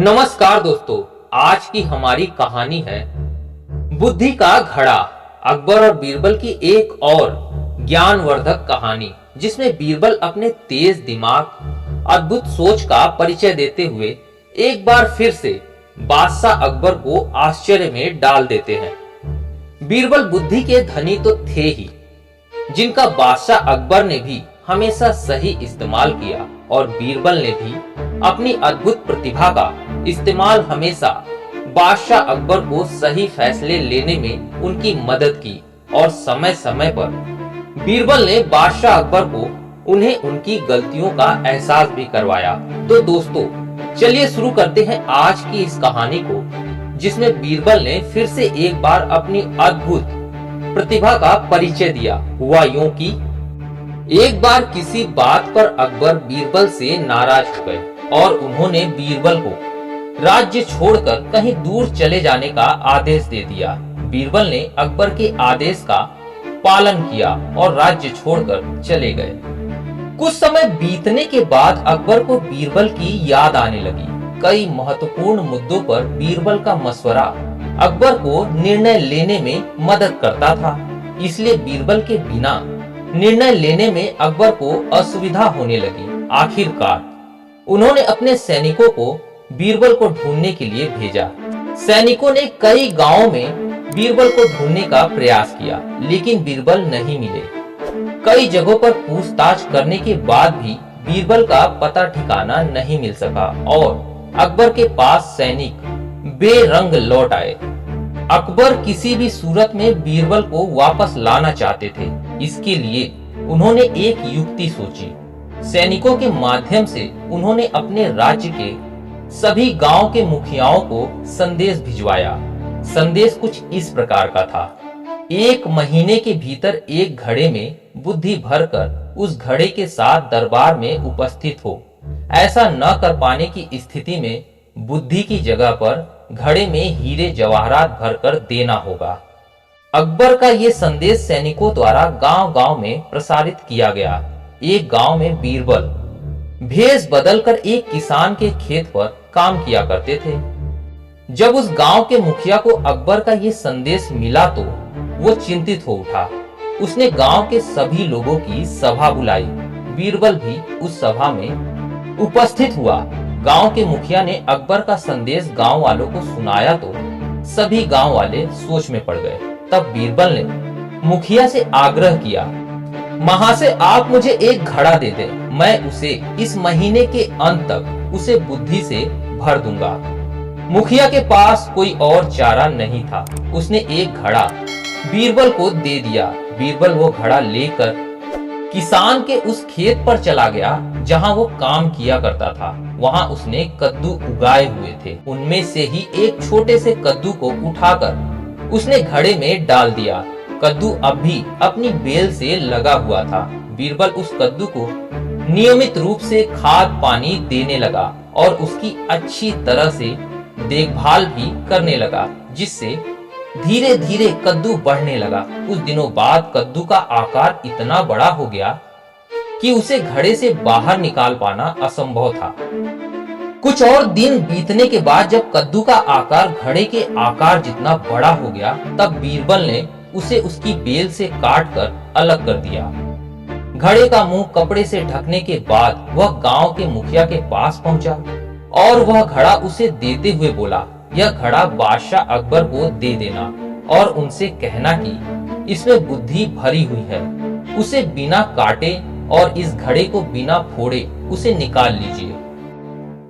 नमस्कार दोस्तों, आज की हमारी कहानी है बुद्धि का घड़ा। अकबर और बीरबल की एक और ज्ञानवर्धक कहानी, जिसमें बीरबल अपने तेज दिमाग, अद्भुत सोच का परिचय देते हुए एक बार फिर से बादशाह अकबर को आश्चर्य में डाल देते हैं। बीरबल बुद्धि के धनी तो थे ही, जिनका बादशाह अकबर ने भी हमेशा सही इस्तेमाल किया, और बीरबल ने भी अपनी अद्भुत प्रतिभा का इस्तेमाल हमेशा बादशाह अकबर को सही फैसले लेने में उनकी मदद की। और समय समय पर बीरबल ने बादशाह अकबर को उन्हें उनकी गलतियों का एहसास भी करवाया। तो दोस्तों, चलिए शुरू करते हैं आज की इस कहानी को, जिसमें बीरबल ने फिर से एक बार अपनी अद्भुत प्रतिभा का परिचय दिया। हुआ यूं कि एक बार किसी बात पर अकबर बीरबल से नाराज हो गए और उन्होंने बीरबल को राज्य छोड़कर कहीं दूर चले जाने का आदेश दे दिया। बीरबल ने अकबर के आदेश का पालन किया और राज्य छोड़कर चले गए। कुछ समय बीतने के बाद अकबर को बीरबल की याद आने लगी। कई महत्वपूर्ण मुद्दों पर बीरबल का मशवरा अकबर को निर्णय लेने में मदद करता था, इसलिए बीरबल के बिना निर्णय लेने में अकबर को असुविधा होने लगी। आखिरकार उन्होंने अपने सैनिकों को बीरबल को ढूंढने के लिए भेजा। सैनिकों ने कई गांवों में बीरबल को ढूंढने का प्रयास किया, लेकिन बीरबल नहीं मिले। कई जगहों पर पूछताछ करने के बाद भी बीरबल का पता ठिकाना नहीं मिल सका और अकबर के पास सैनिक बेरंग लौट आए। अकबर किसी भी सूरत में बीरबल को वापस लाना चाहते थे। इसके लिए उन्होंने एक युक्ति सोची। सैनिकों के माध्यम से उन्होंने अपने राज्य के सभी गांव के मुखियाओं को संदेश भिजवाया। संदेश कुछ इस प्रकार का था: 1 महीने के भीतर एक घड़े में बुद्धि भरकर उस घड़े के साथ दरबार में उपस्थित हो। ऐसा न कर पाने की स्थिति में बुद्धि की जगह पर घड़े में हीरे जवाहरात भरकर देना होगा। अकबर का ये संदेश सैनिकों द्वारा गांव-गांव में प्रसारित किया गया। एक गांव में बीरबल भेष बदलकर एक किसान के खेत पर काम किया करते थे। जब उस गांव के मुखिया को अकबर का ये संदेश मिला तो वो चिंतित हो उठा। उसने गांव के सभी लोगों की सभा बुलाई। बीरबल भी उस सभा में उपस्थित हुआ। गांव के मुखिया ने अकबर का संदेश गांव वालों को सुनाया तो सभी गांव वाले सोच में पड़ गए। तब बीरबल ने मुखिया से आग्रह किया, महाशय, आप मुझे एक घड़ा दे दें, मैं उसे इस महीने के अंत तक उसे बुद्धि से भर दूंगा। मुखिया के पास कोई और चारा नहीं था। उसने एक घड़ा बीरबल को दे दिया। बीरबल वो घड़ा लेकर किसान के उस खेत पर चला गया जहां वो काम किया करता था। वहां उसने कद्दू उगाए हुए थे। उनमें से ही एक छोटे से कद्दू को उठाकर उसने घड़े में डाल दिया। कद्दू अब भी अपनी बेल से लगा हुआ था। बीरबल उस कद्दू को नियमित रूप से खाद पानी देने लगा और उसकी अच्छी तरह से देखभाल भी करने लगा, जिससे धीरे धीरे कद्दू बढ़ने लगा। कुछ दिनों बाद कद्दू का आकार इतना बड़ा हो गया कि उसे घड़े से बाहर निकाल पाना असंभव था। कुछ और दिन बीतने के बाद जब कद्दू का आकार घड़े के आकार जितना बड़ा हो गया, तब बीरबल ने उसे उसकी बेल से काटकर अलग कर दिया। घड़े का मुंह कपड़े से ढकने के बाद वह गांव के मुखिया के पास पहुंचा और वह घड़ा उसे देते हुए बोला, यह घड़ा बादशाह अकबर को दे देना और उनसे कहना कि इसमें बुद्धि भरी हुई है। उसे बिना काटे और इस घड़े को बिना फोड़े उसे निकाल लीजिए।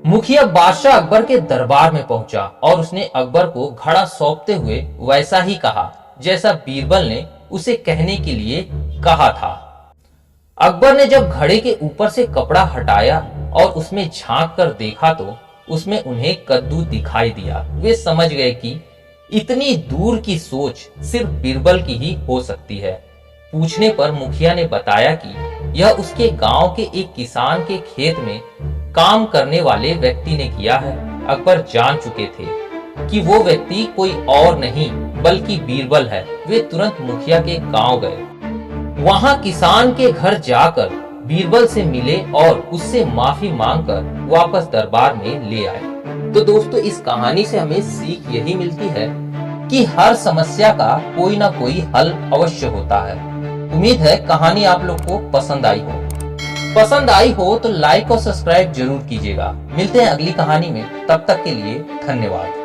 मुखिया बादशाह अकबर के दरबार में पहुंचा और उसने अकबर को घड़ा सौंपते हुए वैसा ही कहा जैसा बीरबल ने उसे कहने के लिए कहा था। अकबर ने जब घड़े के ऊपर से कपड़ा हटाया और उसमें झांक कर देखा तो उसमें उन्हें कद्दू दिखाई दिया। वे समझ गए कि इतनी दूर की सोच सिर्फ बीरबल की ही हो सकती है। पूछने पर मुखिया ने बताया कि यह उसके गांव के एक किसान के खेत में काम करने वाले व्यक्ति ने किया है। अकबर जान चुके थे कि वो व्यक्ति कोई और नहीं बल्कि बीरबल है। वे तुरंत मुखिया के गांव गए। वहां किसान के घर जाकर बीरबल से मिले और उससे माफी मांगकर वापस दरबार में ले आए। तो दोस्तों इस कहानी से हमें सीख यही मिलती है कि हर समस्या का कोई ना कोई हल अवश्य होता है। उम्मीद है कहानी आप लोग को पसंद आई हो। पसंद आई हो तो लाइक और सब्सक्राइब जरूर कीजिएगा। मिलते हैं अगली कहानी में, तब तक के लिए धन्यवाद।